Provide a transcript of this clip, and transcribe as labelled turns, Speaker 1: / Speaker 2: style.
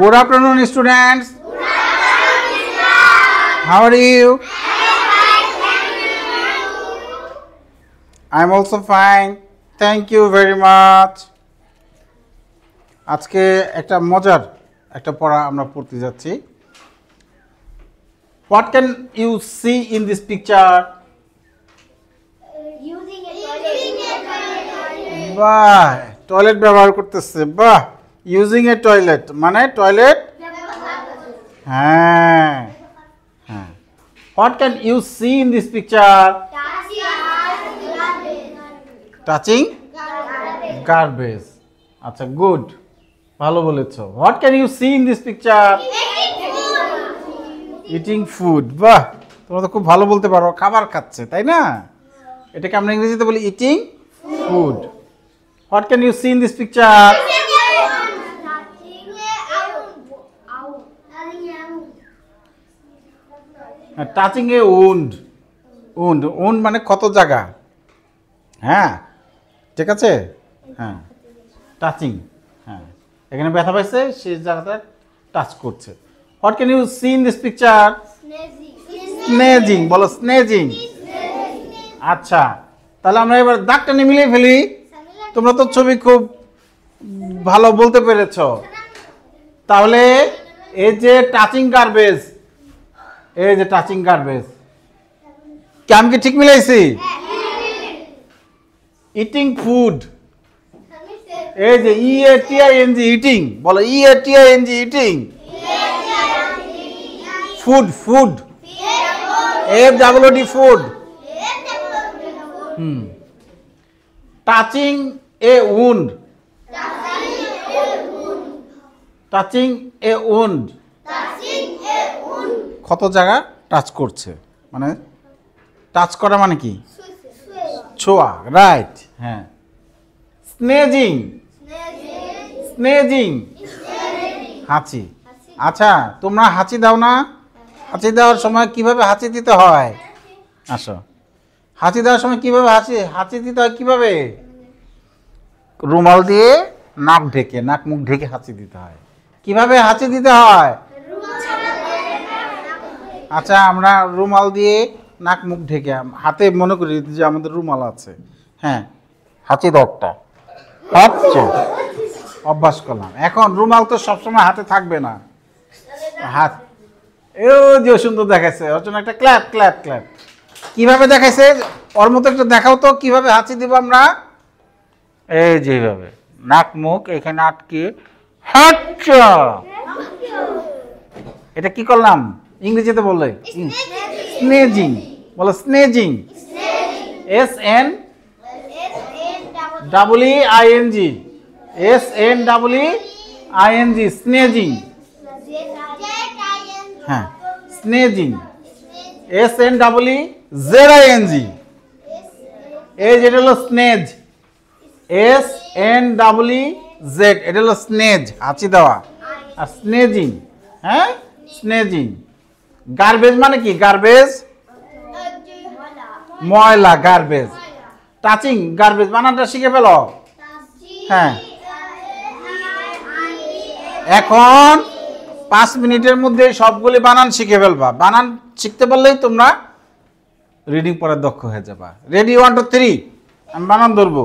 Speaker 1: Good afternoon, students. How are you? I'm also fine. Thank you very much. আজকে একটা মজার একটা পড়া আমরা পড়তে যাচ্ছি। What can you see in this picture?
Speaker 2: Using a toilet.
Speaker 1: বাহ, টয়লেট ব্যবহার করতেছে। বাহ, ইউজিং এ টয়লেট মানে টয়লেট। হ্যাঁ হ্যাঁ। What can you see in this picture? Touching garbage. আচ্ছা, গুড, ভালো বলেছো। What can you see in this picture? Eating food. বাহ, তোমরা তো খুব ভালো বলতে পারো, খাবার খাচ্ছে, তাই না? এটাকে আমরা ইংরেজিতে বলি eating food. What can you see in this picture? Touching a wound. wound মানে ক্ষত জায়গা। হ্যাঁ, ঠিক আছে। হ্যাঁ, টাচিং। হ্যাঁ, এখানে ব্যথা পাইছে, সেই জায়গাটা টাচ করছে। What can you see in this picture? স্নেজিং। বলো স্নেজিং। আচ্ছা, তাহলে আমরা এবার দাগটা নিয়ে মিলিয়ে ফেলি। তোমরা তো ছবি খুব ভালো বলতে পেরেছো। তাহলে এই যে টাচিং গার্বেজ, এই যে টাচিং গার্বেজ, কি আমি কি ঠিক মিলাইছি? ইটিং ফুড, এই যে EATING ইটিং। বলো EATING eating. Food, food, FWD food. Touching এ উন্ড, টাচিং এ উন্ড, কত জায়গা টাচ করছে, মানে টাচ করা মানে কি? ছোঁয়া, রাইট। হ্যাঁ, স্নেজিং, স্নেজিং, হাঁচি। আচ্ছা, তোমরা হাঁচি দাও না? হাঁচি দেওয়ার সময় কিভাবে হাঁচি দিতে হয়? আসো, হাঁচি দেওয়ার সময় কিভাবে হাঁচি দিতে হয়? কিভাবে? রুমাল দিয়ে নাক ঢেকে, নাক মুখ ঢেকে হাঁচি দিতে হয়। কিভাবে হাঁচি দিতে হয়? আচ্ছা, আমরা রুমাল দিয়ে নাক মুখ ঢেকে, হাতে মনে করি যে আমাদের রুমাল আছে। হ্যাঁ, হাঁচি দাও একটা। আচ্ছা, অভ্যাস করলাম। এখন রুমাল তো সবসময় হাতে থাকবে না। হাত এও যে সুন্দর দেখাইছে, ওর জন্য একটা ক্ল্যাপ ক্ল্যাপ ক্ল্যাপ। কিভাবে দেখাইছে ওর মতো একটু দেখাও তো, কিভাবে হাঁচি দিব আমরা? এই যেভাবে নাক মুখ এখানে আটকে হাঁচা। এটা কি করলাম? ইংরেজিতে বললে স্নেজিং। বলো স্নেজিং। SNEEING, SNEEING, স্নেজিং। হ্যাঁ, স্নেজিং, SNEEZING। এই যেটা হলো স্নেজ, SNEEZ, এটা হলো স্নেজ, হাঁচি দেওয়া। আর স্নেজিং, হ্যাঁ স্নেজিং। গার্বেজ মানে কি? গার্বেজ ময়লা, গার্বেজ। টাচিং গার্বেজ বানানটা শিখে ফেলো। হ্যাঁ, এখন 5 মিনিটের মধ্যে সবগুলি বানান শিখে ফেলবা। বানান শিখতে পারলেই তোমরা রিডিং পড়ার দক্ষ হয়ে যাবা। রেডি? 1 2 3, আমি বানান ধরবো।